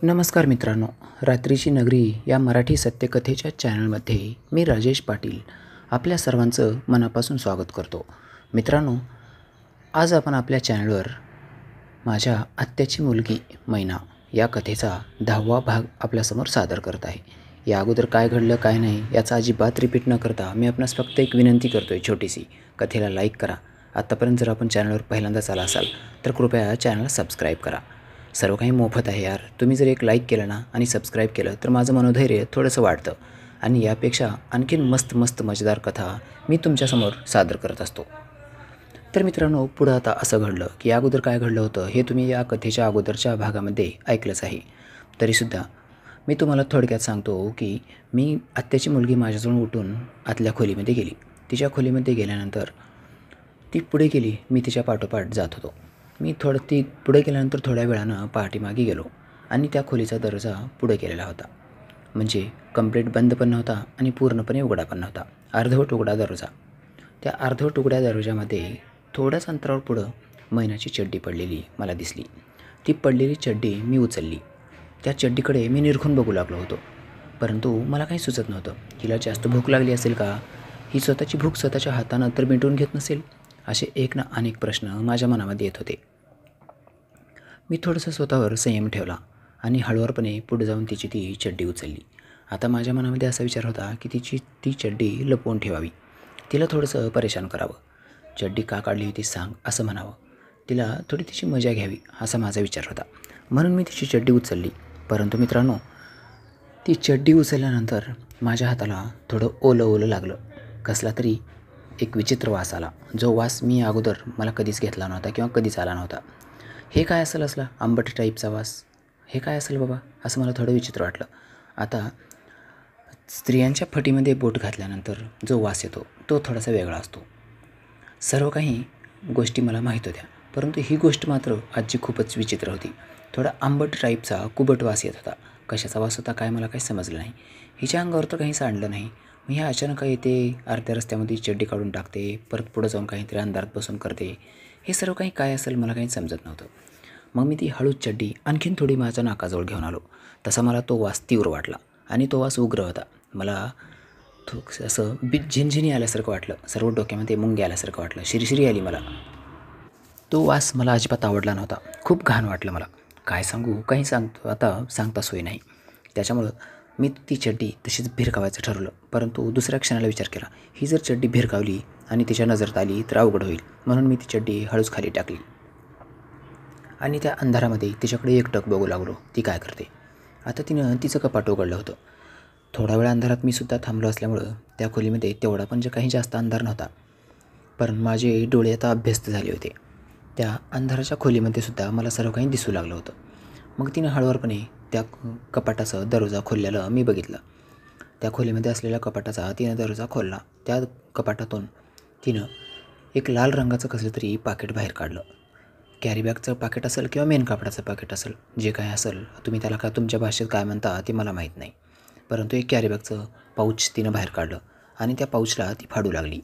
नमस्कार मित्रांनो, रात्रीची नगरी या मराठी सत्यकथेच्या चॅनलमध्ये मी राजेश पाटील आपल्या सर्वांचं मनापासून स्वागत करतो. मित्रांनो, आज आपण आपल्या चॅनलवर माझ्या आत्याची मुलगी मैना या कथेचा 10वा भाग आपल्यासमोर सादर करत आहे. या अगोदर काय घडलं काय नाही याचा अजिबात रिपीट न करता मी आपणास फक्त एक विनंती करतो आहे छोटीशी. कथेला लाईक करा. आत्तापर्यंत जर आपण चॅनलवर पहिल्यांदाच आला असाल तर कृपया चॅनलला सबस्क्राईब करा. सर्व काही मोफत आहे यार. तुम्ही जर एक लाईक केलं ना आणि सबस्क्राईब केलं तर माझं मनोधैर्य थोडंसं वाढतं आणि यापेक्षा आणखीन मस्त मजेदार कथा मी तुमच्यासमोर सादर करत असतो. तर मित्रांनो, पुढं आता असं घडलं की या अगोदर काय घडलं होतं हे तुम्ही या कथेच्या अगोदरच्या भागामध्ये ऐकलंच आहे. तरीसुद्धा मी तुम्हाला थोडक्यात सांगतो की मी आत्याची मुलगी माझ्याजवळ उठून आतल्या खोलीमध्ये गेली. तिच्या खोलीमध्ये गेल्यानंतर ती पुढे गेली. मी तिच्या पाठोपाठ जात होतो. मी ती पुढे गेल्यानंतर थोड्या वेळानं पाठीमागे गेलो आणि त्या खोलीचा दरवाजा पुढे केलेला होता. म्हणजे कंप्लीट बंद पण नव्हता आणि पूर्णपणे उघडा पण नव्हता. अर्धवट उघडा दरवाजा. त्या अर्धवट उघड्या दरवाजामध्ये थोड्याच अंतरावर पुढं मैनाची चड्डी पडलेली मला दिसली. ती पडलेली चड्डी मी उचलली. त्या चड्डीकडे मी निरखून बघू लागलो होतो. परंतु मला काही सुचत नव्हतं. हिला जास्त भूक लागली असेल का? ही स्वतःची भूक स्वतःच्या हातानं तर मिटवून घेत नसेल? असे एक ना अनेक प्रश्न माझ्या मनामध्ये येत होते. मी थोडंसं स्वतःवर संयम ठेवला आणि हळूवारपणे पुढे जाऊन तिची ती चड्डी उचलली. आता माझ्या मनामध्ये असा विचार होता की ती चड्डी लपवून ठेवावी. तिला थोडंसं परेशान करावं. चड्डी का काढली होती सांग असं म्हणावं. तिला थोडी तिची मजा घ्यावी असा माझा विचार होता. म्हणून मी तिची चड्डी उचलली. परंतु मित्रांनो, ती चड्डी उचलल्यानंतर माझ्या हाताला थोडं ओलं लागलं. कसला तरी एक विचित्र वास आला, जो वास मी अगोदर मला कधीच घेतला नव्हता किंवा कधीच आला नव्हता. हे काय असेल असला आंबट टाईपचा वास? हे काय असेल बाबा असं मला थोडं विचित्र वाटलं. आता स्त्रियांच्या फटीमध्ये बोट घातल्यानंतर जो वास येतो तो थोडासा वेगळा असतो. सर्व काही गोष्टी मला माहीत होत्या, परंतु ही गोष्ट मात्र आजची खूपच विचित्र होती. थोडा आंबट टाईपचा कुबट वास येत होता. कशाचा वास होता काय मला काही समजलं नाही. हिच्या अंगावर तर काही सांडलं नाही. मग ह्या अचानक येते, अर्ध्या रस्त्यामध्ये चड्डी काढून टाकते, परत पुढं जाऊन काहीतरी अंधारात बसून करते. हे सर्व काही काय असेल मला काही समजत नव्हतं. मग मी ती हळूच चड्डी आणखीन थोडी माझ्या नाकाजवळ घेऊन आलो. तसा मला तो वास तीव्र वाटला आणि तो वास उग्र होता. मला असं झिनझिनी आल्यासारखं वाटलं. सर्व डोक्यामध्ये मुंग्या आल्यासारखं वाटलं. शिरशिरी आली मला. तो वास मला अजिबात आवडला नव्हता. खूप घाण वाटलं मला. काय सांगू, काही आता सांगता सोय नाही. त्याच्यामुळं मी ती चड्डी तशीच भिरकावायचं ठरवलं. परंतु दुसऱ्या क्षणाला विचार केला, ही जर चड्डी भिरकावली आणि तिच्या नजरेत आली तर अवघड होईल. म्हणून मी ती चड्डी हळूच खाली टाकली आणि त्या अंधारामध्ये तिच्याकडे एकटक बघू लागलो ती काय करते. आता तिनं तिचं कपाट उघडलं होतं. थोडा वेळ अंधारात मी सुद्धा थांबलो असल्यामुळं त्या खोलीमध्ये तेवढा पण काही जास्त अंधार नव्हता. पण माझे डोळे आता अभ्यस्त झाले होते. त्या अंधाराच्या खोलीमध्ये सुद्धा मला सर्व काही दिसू लागलं होतं. मग तिनं हळूवारपणे त्या कपाटाचा दरवाजा खोललेलं मी बघितलं. त्या खोलीमध्ये असलेल्या कपाटाचा तिनं दरवाजा खोलला. त्या कपाटातून तिनं एक लाल रंगाचं कसलं तरी पाकिट बाहेर काढलं. कॅरीबॅगचं पाकिट असेल किंवा मेन कापडाचं पाकिट असेल, जे काय असेल, तुम्ही त्याला का तुमच्या भाषेत काय म्हणता ते मला माहीत नाही. परंतु एक कॅरीबॅगचं पाऊच तिनं बाहेर काढलं आणि त्या पाऊचला ती फाडू लागली.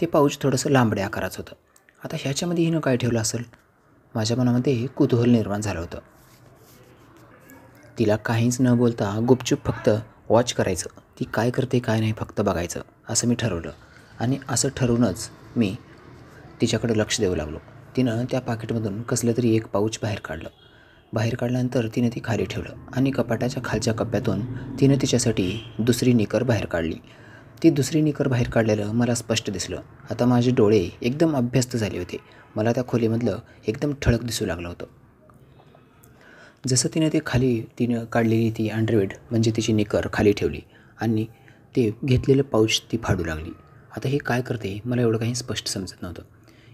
ते पाऊच थोडंसं लांबड्या आकाराचं होतं. आता ह्याच्यामध्ये हिनं काय ठेवलं असेल? माझ्या मनामध्ये कुतूहल निर्माण झालं होतं. तिला काहीच न बोलता गुपचूप फक्त वॉच करायचं. ती काय करते काय नाही फक्त बघायचं असं मी ठरवलं आणि असं ठरवूनच मी तिच्याकडे लक्ष देऊ लागलो. तिनं त्या पाकिटमधून कसलं तरी एक पाऊच बाहेर काढलं. बाहेर काढल्यानंतर तिनं ती खाली ठेवलं आणि कपाटाच्या खालच्या कप्प्यातून तिनं तिच्यासाठी दुसरी निकर बाहेर काढली. ती दुसरी निकर बाहेर काढलेलं मला स्पष्ट दिसलं. आता माझे डोळे एकदम अभ्यस्त झाले होते. मला त्या खोलीमधलं एकदम ठळक दिसू लागलं होतं. जसं तिनं काढलेली ती अंडरवेड म्हणजे तिची निकर खाली ठेवली आणि ते घेतलेलं पाऊच ती फाडू लागली. आता हे काय करते मला एवढं काही स्पष्ट समजत नव्हतं.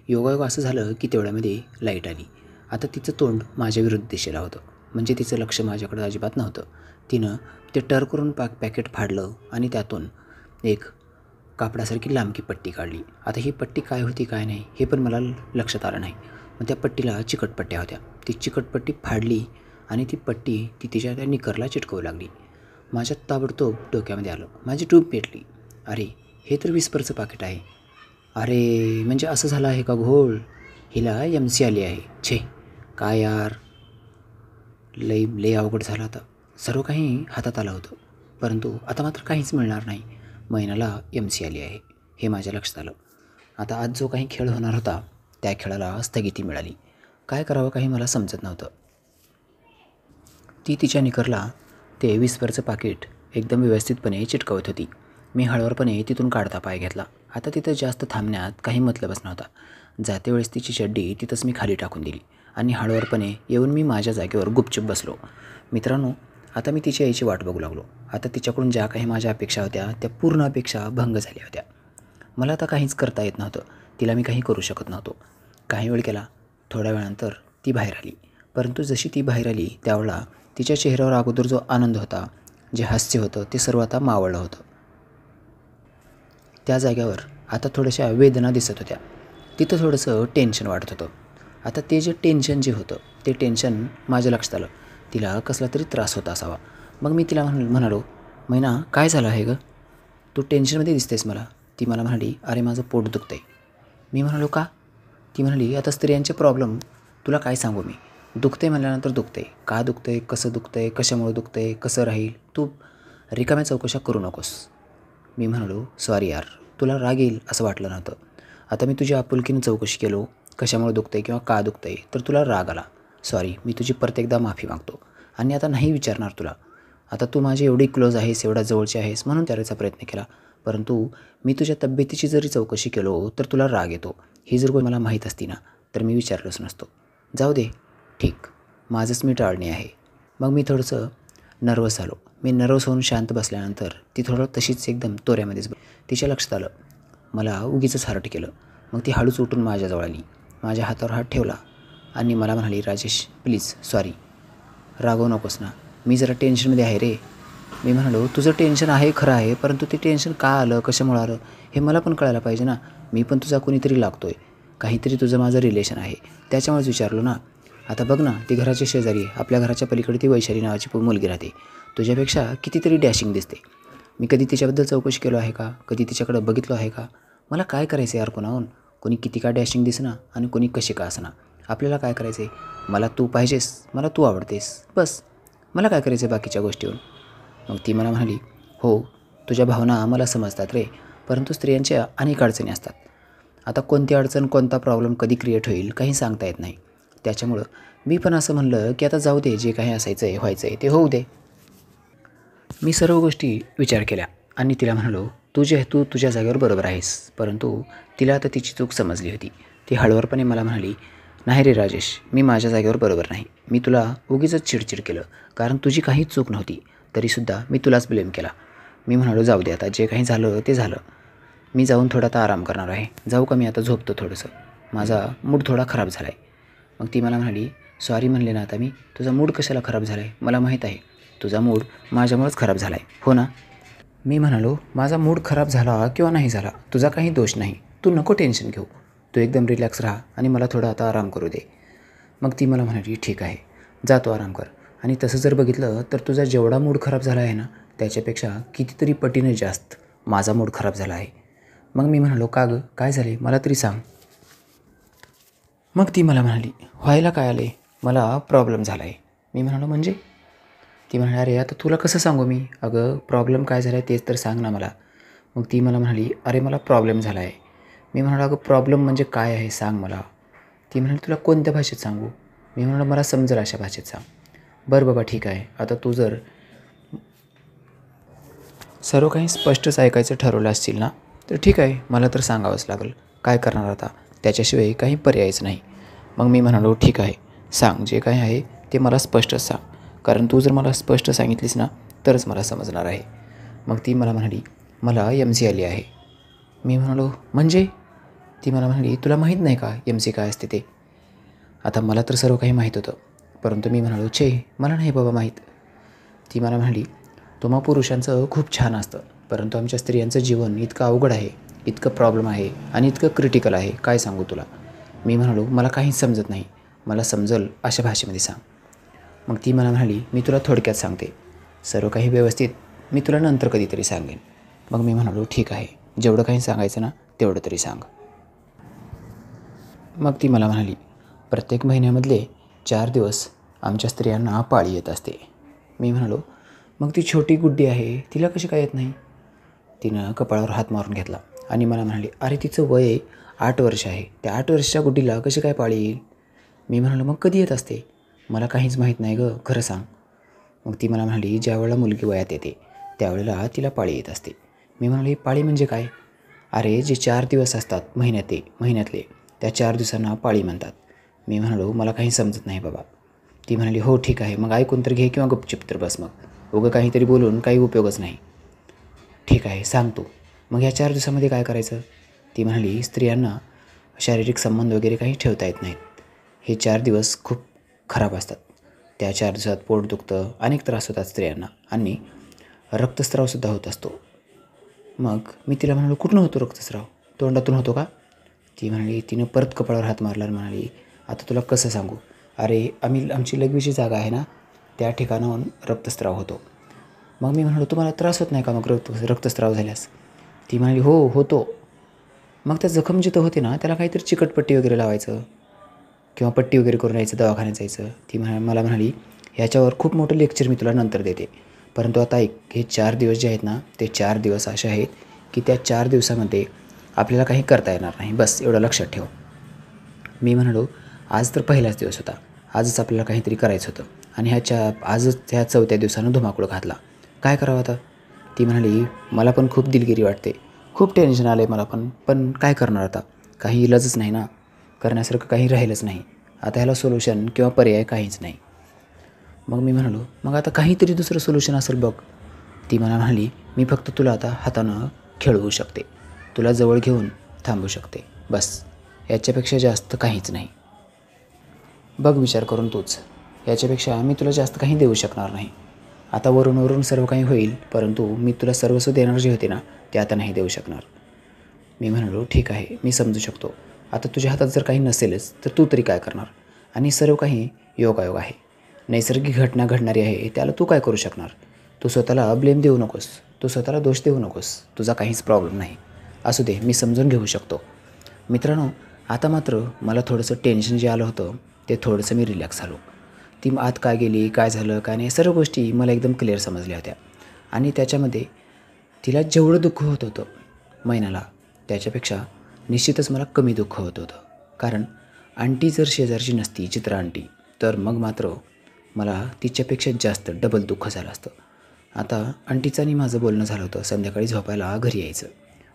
योगायोग असं झालं की तेवढ्यामध्ये लाईट आली. आता तिचं तोंड माझ्या विरुद्ध दिशेला होतं. म्हणजे तिचं लक्ष माझ्याकडे अजिबात नव्हतं. तिनं ते टर करून पॅकेट फाडलं आणि त्यातून एक कापडासारखी लांबकी पट्टी काढली. आता ही पट्टी काय होती काय नाही हे पण मला लक्षात आलं नाही. मग त्या पट्टीला चिकटपट्ट्या होत्या. ती चिकटपट्टी फाडली आणि ती पट्टी तिच्या त्या निकरला चिटकवू लागली. माझ्या ताबडतोब डोक्यामध्ये आलं. माझी ट्यूब पेटली. अरे, हे तर विस्परचं पाकिट आहे. अरे, म्हणजे असं झालं आहे का घोळ? हिला MC आली आहे. छे, काय यार. लय अवघड झालं आता. सर्व काही हातात आलं होतं, परंतु आता मात्र काहीच मिळणार नाही. महिन्याला MC आली आहे हे माझ्या लक्षात आलं. आता आज जो काही खेळ होणार होता त्या खेळाला स्थगिती मिळाली. काय करावं काही मला समजत नव्हतं. ती तिच्या निकरला ते विस्परचं पाकिट एकदम व्यवस्थितपणे चिटकवत होती. मी हळूवारपणे तिथून काढता पाय घेतला. आता तिथं जास्त थांबण्यात काही मतलबच नव्हता. जाते वेळेस तिची चड्डी तिथंच मी खाली टाकून दिली आणि हळूवारपणे येऊन मी माझ्या जागेवर गुपचूप बसलो. मित्रांनो, आता मी तिच्या यायची वाट बघू लागलो. आता तिच्याकडून ज्या काही माझ्या अपेक्षा होत्या त्या पूर्ण अपेक्षा भंग झाल्या होत्या. मला आता काहीच करता येत नव्हतं. तिला मी काही करू शकत नव्हतो. काही वेळ केला. थोड्या वेळानंतर ती बाहेर आली. परंतु जशी ती बाहेर आली त्यावेळेला तिच्या चेहऱ्यावर अगोदर जो आनंद होता, जे हास्य होतं, ते सर्व आता मावळलं होतं. त्या जाग्यावर आता थोड्याशा वेदना दिसत होत्या. तिथं थोडंसं टेन्शन वाटत होतं. आता ते जे टेन्शन जे होतं ते टेन्शन माझ्या लक्षात आलं. तिला कसला तरी त्रास होत असावा. मग मी तिला म्हणालो, मैना काय झालं आहे गं? तू टेन्शनमध्ये दिसतेस मला. ती मला म्हणाली, अरे माझं पोट दुखतं आहे. मी म्हणालो का? ती म्हणाली, आता स्त्रियांचे प्रॉब्लेम तुला काय सांगू मी. दुखतं आहे म्हणल्यानंतर दुखतं आहे. का दुखतं आहे, कसं दुखतं आहे, कशामुळे दुखतं आहे, कसं राहील, तू रिकाम्या चौकशा करू नकोस. मी म्हणालो, सॉरी यार, तुला राग येईल असं वाटलं नव्हतं. आता मी तुझी आपुलकीने चौकशी केलो कशामुळे दुखतं आहे किंवा का दुखतं आहे, तर तुला राग आला. सॉरी, मी तुझी परत एकदा माफी मागतो आणि आता नाही विचारणार तुला. आता तू माझी एवढी क्लोज आहेस, एवढा जवळची आहेस म्हणून त्याचा प्रयत्न केला. परंतु मी तुझ्या तब्येतीची जरी चौकशी केलो तर तुला राग येतो. ही जर मला माहीत असती ना तर मी विचारलंच नसतो. जाऊ दे, ठीक, माझंच मी टाळणे आहे. मग मी थोडंसं नर्वस झालो. मी नर्वस होऊन शांत बसल्यानंतर ती थोडं तशीच एकदम तोऱ्यामध्येच तिच्या लक्षात आलं. मला उगीचंच हरट केलं. मग ती हळूच उठून माझ्याजवळ आली. माझ्या हातावर हात ठेवला आणि मला म्हणाली, राजेश प्लीज सॉरी, रागवू नकोस ना, मी जरा टेन्शनमध्ये आहे रे. मी म्हणालो, तुझं टेन्शन आहे खरं आहे, परंतु ते टेन्शन का आलं, कशामुळे आलं हे मला पण कळायला पाहिजे ना. मी पण तुझा कोणीतरी लागतो आहे, काहीतरी तुझं माझं रिलेशन आहे, त्याच्यामुळेच विचारलो ना. आता बघ ना, ती घराच्या शेजारी आपल्या घराच्या पलीकडे ती वैशाली नावाची मुलगी राहते. तुझ्यापेक्षा कितीतरी डॅशिंग दिसते. मी कधी तिच्याबद्दल चौकशी केलो आहे का? कधी तिच्याकडं बघितलो आहे का? मला काय करायचं यार कोणाहून? कोणी किती का डॅशिंग दिसना आणि कोणी कशी का असना. आपल्याला काय करायचं आहे? मला तू पाहिजेस, मला तू आवडतेस, बस. मला काय करायचं आहे बाकीच्या गोष्टीवर? मग ती मला म्हणाली, हो तुझ्या भावना मला समजतात रे, परंतु स्त्रियांच्या अनेक अडचणी असतात. आता कोणती अडचण, कोणता प्रॉब्लेम कधी क्रिएट होईल काही सांगता येत नाही. त्याच्यामुळं मी पण असं म्हणलं की आता जाऊ दे, जे काही असायचं आहे व्हायचं आहे ते होऊ दे. मी सर्व गोष्टी विचार केल्या आणि तिला म्हणालो, तू तुझ्या जागेवर बरोबर आहेस. परंतु तिला आता तिची चूक समजली होती. ती हळूवारपणे मला म्हणाली, नाही रे राजेश, मी माझ्या जागेवर बरोबर नाही. मी तुला उगीचच चिडचिड केलं, कारण तुझी काहीच चूक नव्हती. तरीसुद्धा मी तुलाच ब्लेम केला. मी म्हणालो, जाऊ दे आता, जे काही झालं ते झालं. मी जाऊन थोडा आता आराम करणार आहे. जाऊ का मी आता झोपतो थोडंसं, माझा मूड थोडा खराब झाला आहे. मग ती मला म्हणाली, सॉरी म्हणले ना आता मी, तुझा मूड कशाला खराब झाला आहे? मला माहीत आहे तुझा मूड माझ्यामुळेच खराब झाला आहे, हो ना? मी म्हणालो, माझा मूड खराब झाला किंवा नाही झाला तुझा काही दोष नाही. तू नको टेन्शन घेऊ, तू एकदम रिलॅक्स राहा आणि मला थोडा आता आराम करू दे. मग ती मला म्हणाली, ठीक आहे, जातो आराम कर. आणि तसं जर बघितलं तर तुझा जेवढा मूड खराब झाला आहे ना त्याच्यापेक्षा कितीतरी पटीने जास्त माझा मूड खराब झाला आहे. मग मी म्हणालो, का गं, काय झाले मला तरी सांग. मग ती मला म्हणाली, व्हायला काय आले, मला प्रॉब्लेम झाला आहे. मी म्हणालो, म्हणजे? ती म्हणाली, अरे आता तुला कसं सांगू मी, अगं प्रॉब्लेम काय झाला आहे तेच तर सांग ना मला. मग ती मला म्हणाली, अरे मला प्रॉब्लेम झाला आहे. मी म्हणालो, अगं प्रॉब्लेम म्हणजे काय आहे सांग मला. ती म्हणाली, तुला कोणत्या भाषेत सांगू? मी म्हणालो, मला समजेल अशा भाषेत सांग. बरं बाबा ठीक आहे, आता तू जर सर्व काही स्पष्टच ऐकायचं ठरवलं असतील ना तर ठीक आहे, मला तर सांगावंच लागेल. काय करणार आता, त्याच्याशिवाय काही पर्यायच नाही. मग मी म्हणालो, ठीक आहे, सांग, जे काही आहे ते मला स्पष्टच सांग, कारण तू जर मला स्पष्ट सांगितलीस ना तरच मला समजणार आहे. मग ती मला म्हणाली, मला MC आली आहे. मी म्हणालो, म्हणजे? ती मला म्हणाली, तुला माहीत नाही का MC काय असते ते? आता मला तर सर्व काही माहीत होतं, परंतु मी म्हणालो, मला नाही बाबा माहीत. ती मला म्हणाली, तुम्हा पुरुषांचं खूप छान असतं, परंतु आमच्या स्त्रियांचं जीवन इतकं अवघड आहे, इतकं प्रॉब्लेम आहे आणि इतकं क्रिटिकल आहे, काय सांगू तुला. मी म्हणालो, मला काहीच समजत नाही, मला समजेल अशा भाषेमध्ये सांग. मग ती मला म्हणाली, मी तुला थोडक्यात सांगते, सर्व काही व्यवस्थित मी तुला नंतर कधीतरी सांगेन. मग मी म्हणालो, ठीक आहे, जेवढं काही सांगायचं ना तेवढं तरी सांग. मग ती मला म्हणाली, प्रत्येक महिन्यामधले 4 दिवस आमच्या स्त्रियांना पाळी येत असते. मी म्हणालो, मग ती छोटी गुड्डी आहे, तिला कशी काय येत नाही? तिनं कपाळावर हात मारून घेतला आणि मला म्हणाली, अरे तिचं वय 8 वर्ष आहे, त्या 8 वर्षाच्या गुड्डीला कशी काय पाळी येईल? मी म्हणालो, मग कधी येत असते? मला काहीच माहीत नाही गं, खरं सांग. मग ती मला म्हणाली, ज्यावेळेला मुलगी वयात येते त्यावेळेला तिला पाळी येत असते. मी म्हणाली, पाळी म्हणजे काय? अरे जे 4 दिवस असतात महिन्यातले त्या 4 दिवसांना पाळी म्हणतात. मी म्हणालो, मला काही समजत नाही बाबा. ती म्हणाली, हो ठीक आहे, मग ऐकून तर घे किंवा गपचूप तर बस. मग उगं काहीतरी बोलून काही उपयोगच नाही. ठीक आहे, सांग तू. मग या 4 दिवसामध्ये काय करायचं? ती म्हणाली, स्त्रियांना शारीरिक संबंध वगैरे काही ठेवता येत नाहीत. हे 4 दिवस खूप खराब असतात. त्या 4 दिवसात पोट दुखतं, अनेक त्रास होतात स्त्रियांना आणि रक्तस्रावसुद्धा होत असतो. मग मी तिला म्हणालो, कुठून होतो रक्तस्राव? तोंडातून होतो का? ती म्हणाली, तिनं परत कपाळावर हात मारला आणि म्हणाली, आता तुला कसं सांगू? अरे आमची लघवीची जागा आहे ना, त्या ठिकाणाहून रक्तस्राव होतो. मग मी म्हणालो, तुम्हाला त्रास होत नाही का मग रक्तस्राव झाल्यास? ती म्हणाली, हो होतो. मग त्या जखम जिथं होते ना त्याला काहीतरी चिकटपट्टी वगैरे लावायचं किंवा पट्टी वगैरे करून यायचं, दवाखान्यात जायचं. ती मला म्हणाली, ह्याच्यावर खूप मोठं लेक्चर मी तुला नंतर देते, परंतु आता ऐक, हे 4 दिवस जे आहेत ना ते 4 दिवस असे आहेत की त्या 4 दिवसामध्ये आपल्याला काही करता येणार नाही, बस एवढं लक्षात ठेव. मी म्हणालो, आज तर पहिलाच दिवस होता, आजच आपल्याला काहीतरी करायचं होतं आणि आजच ह्या 4थ्या दिवसानं धुमाकूळ घातला, काय करावं आता? ती म्हणाली, मला पण खूप दिलगिरी वाटते, खूप टेन्शन आलं आहे मला पण काय करणार आता? काही इलाजच नाही ना, करण्यासारखं काही राहिलंच नाही. आता ह्याला सोल्युशन किंवा पर्याय काहीच नाही. मग मी म्हणालो, मग आता काहीतरी दुसरं सोल्युशन असेल बघ. ती मला म्हणाली, मी फक्त तुला आता हातानं खेळवू शकते, तुला जवळ घेऊन थांबू शकते, बस याच्यापेक्षा जास्त काहीच नाही. बघ विचार करून तूच, याच्यापेक्षा मी तुला जास्त काही देऊ शकणार नाही. आता वरून सर्व काही होईल, परंतु मी तुला सर्वस्व देणार जे होते ना ते आता नाही देऊ शकणार. मी म्हणालो, ठीक आहे, मी समजू शकतो. आता तुझ्या हातात जर काही नसेलच तर तू तरी काय करणार? आणि सर्व काही योगायोग आहे, नैसर्गिक घटना घडणारी आहे, त्याला तू काय करू शकणार? तू स्वतःला ब्लेम देऊ नकोस, तू स्वतःला दोष देऊ नकोस, तुझा काहीच प्रॉब्लेम नाही. असू दे, मी समजून घेऊ शकतो. मित्रांनो, आता मात्र मला थोडंसं टेन्शन जे आलं होतं ते थोडंसं मी रिलॅक्स झालो. ती आत काय गेली, काय झालं, काय नाही, सर्व गोष्टी मला एकदम क्लिअर समजल्या होत्या. आणि त्याच्यामध्ये तिला जेवढं दुःख होत होतं मैनाला, त्याच्यापेक्षा निश्चितच मला कमी दुःख होत होतं. कारण आंटी जर शेजारची नसती, चित्रा आंटी, तर मग मात्र मला तिच्यापेक्षा जास्त डबल दुःख झालं असतं. आता आंटीचं आणि माझं बोलणं झालं होतं संध्याकाळी झोपायला घरी यायचं,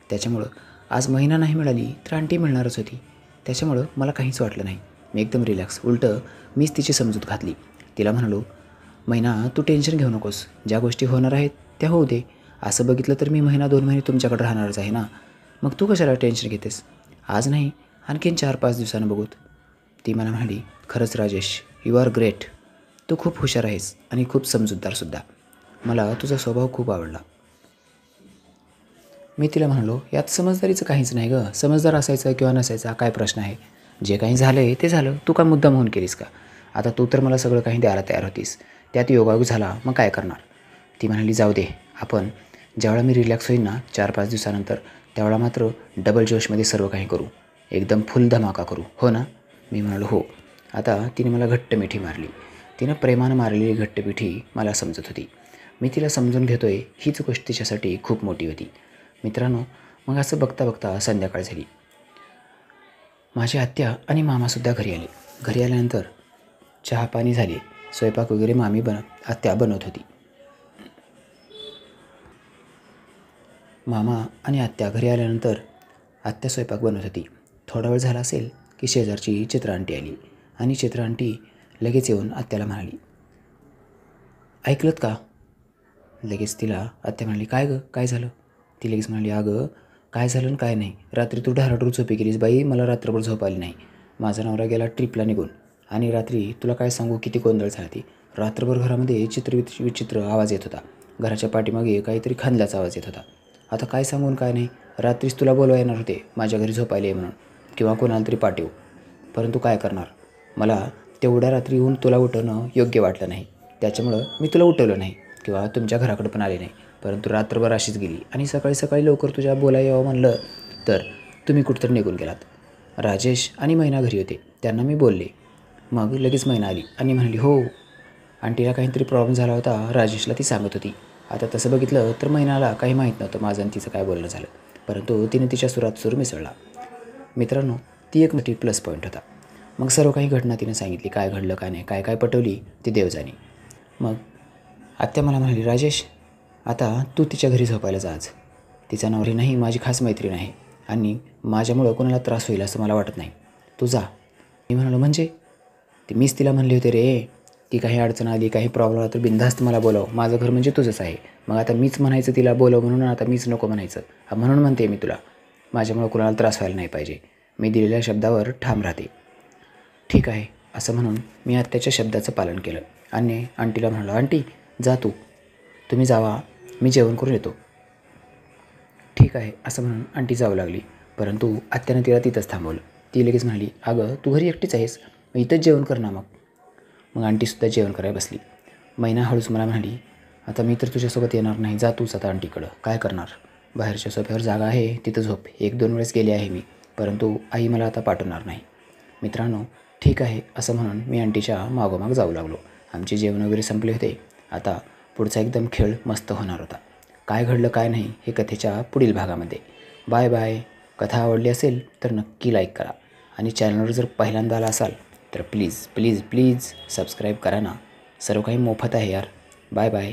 त्याच्यामुळं आज महिना नाही मिळाली तर आंटी मिळणारच होती, त्याच्यामुळं मला काहीच वाटलं नाही. मी एकदम रिलॅक्स, उलटं मीच तिची समजूत घातली. तिला म्हणालो, महिना तू टेन्शन घेऊ नकोस, ज्या गोष्टी होणार आहेत त्या होऊ दे. असं बघितलं तर मी 1-2 महिने तुमच्याकडे राहणारच आहे ना, मग तू कशाला टेन्शन घेतेस? आज नाही, आणखीन 4-5 दिवसानं बघूत. ती मला म्हणाली, खरंच राजेश, यू आर ग्रेट, तू खूप हुशार आहेस आणि खूप समजूतदारसुद्धा, मला तुझा स्वभाव खूप आवडला. मी तिला म्हणालो, यात समजदारीचं काहीच नाही गं, समजदार असायचं किंवा नसायचा काय प्रश्न आहे? जे काही झालं आहे ते झालं, तू का मुद्दाम होऊन केलीस का? आता तू तर मला सगळं काही द्यायला तयार होतीस, त्यात योगायोग झाला, मग काय करणार? ती म्हणाली, जाऊ दे, आपण ज्यावेळेला मी रिलॅक्स होईन ना 4-5 दिवसानंतर, त्यावेळेला मात्र डबल जोशमध्ये सर्व काही करू, एकदम फुल धमाका करू, हो ना? मी म्हणालो, हो. आता तिने मला घट्ट मिठी मारली. तिनं प्रेमानं मारलेली घट्ट मिठी मला समजत होती. मी तिला समजून घेतोय हीच गोष्ट तिच्यासाठी खूप मोठी होती. मित्रांनो, मग असं बघता बघता संध्याकाळ झाली. माझी आत्या आणि मामासुद्धा घरी आले. घरी आल्यानंतर चहा पाणी झाले, स्वयंपाक वगैरे आत्या बनवत होती. मामा आणि आत्या घरी आल्यानंतर आत्या स्वयंपाक बनवत होती. थोडा वेळ झाला असेल की शेजारची चित्रा आंटी आली आणि चित्रा आंटी लगेच येऊन आत्याला म्हणाली, ऐकलत का? लगेच तिला आत्या म्हणाली, काय गं, काय झालं? ती लगेच म्हणाली, अगं काय झालं आणि काय नाही, रात्री तू ढाराडूर झोपी गेलीस बाई, मला रात्रभर झोप आली नाही. माझा नवरा गेला ट्रिपला निघून आणि रात्री तुला काय सांगू किती गोंधळ झाला. ती रात्रभर घरामध्ये विचित्र आवाज येत होता, घराच्या पाठीमागे काहीतरी खांदल्याचा आवाज येत होता. आता काय सांगून काय नाही, रात्रीच तुला बोलवा येणार होते माझ्या घरी झोपायला ये म्हणून किंवा कोणाला तरी पाठव, परंतु काय करणार, मला तेवढ्या रात्री येऊन तुला उठवणं योग्य वाटलं नाही, त्याच्यामुळं मी तुला उठवलं नाही किंवा तुमच्या घराकडे पण आले नाही, परंतु रात्रभर अशीच गेली आणि सकाळी लवकर तुझ्या बोलायला यावं म्हणलं तर तुम्ही कुठंतरी निघून गेलात. राजेश आणि मैना घरी होते, त्यांना मी बोलले, मग लगेच मैना आली आणि म्हणाली, हो आंटीला काहीतरी प्रॉब्लेम झाला होता, राजेशला ती सांगत होती. आता तसं बघितलं तर मैनाला काही माहीत नव्हतं माझं आणि तिचं काय बोलणं झालं, परंतु तिने तिच्या सुरात सूर मिसळला. मित्रांनो, ती एक मोठी प्लस पॉईंट होता. मग सर्व काही घटना तिने सांगितली, काय घडलं काय नाही, काय काय पटवली ती देव जाणे. मग आत्या मला म्हणाली, राजेश आता तू तिच्या घरी झोपायला जा आज. तिचा नवरी नाही, माझी खास मैत्रीण आहे आणि माझ्यामुळं कोणाला त्रास होईल असं मला वाटत नाही, तू जा. मी म्हणालो, म्हणजे ती मीच तिला म्हणली होती रे की काही अडचण आली काही प्रॉब्लेम आला तर बिनधास्त मला बोलव, माझं घर म्हणजे तुझंच आहे. मग आता मीच म्हणायचं तिला बोलव म्हणून, आता मीच नको म्हणायचं म्हणून म्हणते मी तुला, माझ्यामुळं कुणाला त्रास व्हायला नाही पाहिजे. मी दिलेल्या शब्दावर ठाम राहते. ठीक आहे असं म्हणून मी आत्याच्या शब्दाचं पालन केलं आणि आंटीला म्हणालो, आंटी जा तू, तुम्ही जावा, मी जेवण करून येतो. ठीक आहे असं म्हणून आंटी जाऊ लागली, परंतु आत्यानं तिला तिथंच थांबवलं. ती लगेच म्हणाली, अगं तू घरी एकटीच आहेस, मग इथंच जेवण कर ना. मग आंटीसुद्धा जेवण करायला बसली. मैना हळूच मला म्हणाली, आता मी तर तुझ्यासोबत येणार नाही, जा तूच आता आंटीकडं, काय करणार, बाहेरच्या सोफ्यावर जागा आहे तिथं झोप. 1-2 वेळेस गेले आहे मी, परंतु आई मला आता पाठवणार नाही. मित्रांनो, ठीक आहे असं म्हणून मी आंटीच्या मागोमाग जाऊ लागलो. आमचे जेवण वगैरे संपले होते. आता पुढचा एकदम खेळ मस्त होणार होता. काय घडलं काय नाही हे कथेच्या पुढील भागामध्ये. Bye bye. कथा आवडली असेल तर नक्की लाईक करा आणि चॅनलवर जर पहिल्यांदा आला असाल तर प्लीज प्लीज प्लीज सबस्क्राईब करा ना. सर्व काही मोफत आहे यार. Bye bye.